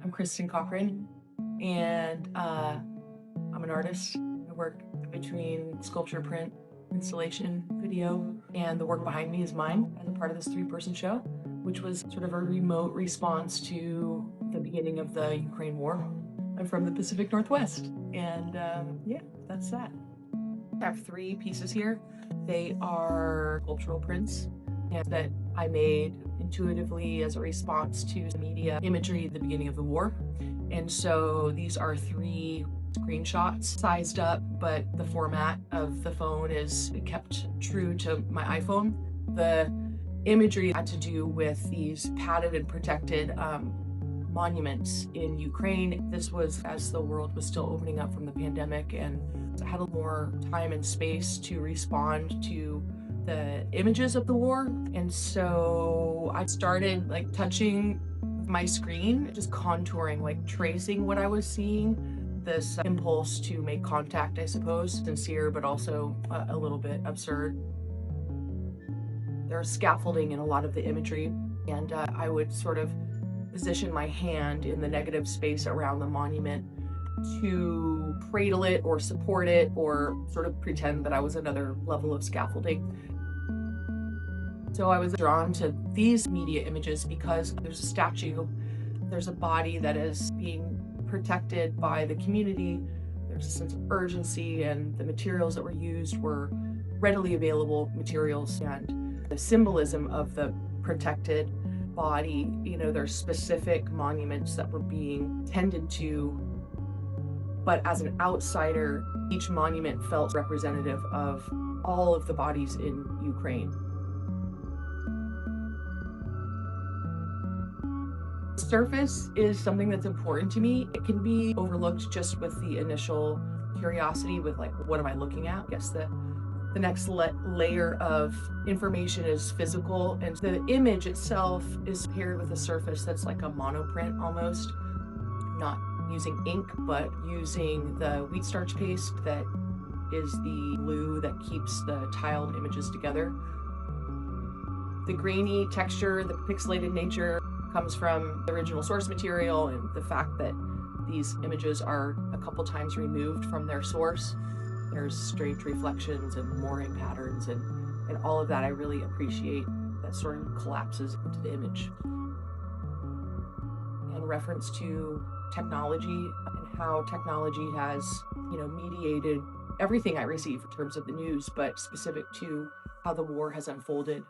I'm Kristen Cochran, and I'm an artist. I work between sculpture, print, installation, video, and the work behind me is mine as a part of this three-person show, which was sort of a remote response to the beginning of the Ukraine war. I'm from the Pacific Northwest, and yeah, that's that. I have three pieces here. They are sculptural prints that I made intuitively as a response to the media imagery at the beginning of the war. And so these are three screenshots sized up, but the format of the phone is kept true to my iPhone. The imagery had to do with these padded and protected monuments in Ukraine. This was as the world was still opening up from the pandemic, and I had a little more time and space to respond to the images of the war. And so I started touching my screen, just contouring, tracing what I was seeing. This impulse to make contact, I suppose, sincere, but also a little bit absurd. There's scaffolding in a lot of the imagery, and I would sort of position my hand in the negative space around the monument to cradle it or support it or sort of pretend that I was another level of scaffolding. So I was drawn to these media images because there's a statue, there's a body that is being protected by the community, there's a sense of urgency, and the materials that were used were readily available materials, and the symbolism of the protected body, there's specific monuments that were being tended to, but as an outsider, each monument felt representative of all of the bodies in Ukraine. Surface is something that's important to me. It can be overlooked just with the initial curiosity with what am I looking at? I guess the next layer of information is physical, and the image itself is paired with a surface that's like a monoprint almost, not using ink, but using the wheat starch paste that is the glue that keeps the tiled images together. The grainy texture, the pixelated nature comes from the original source material and the fact that these images are a couple times removed from their source. There's strange reflections and mooring patterns and all of that I really appreciate that sort of collapses into the image. In reference to technology and how technology has, mediated everything I receive in terms of the news, but specific to how the war has unfolded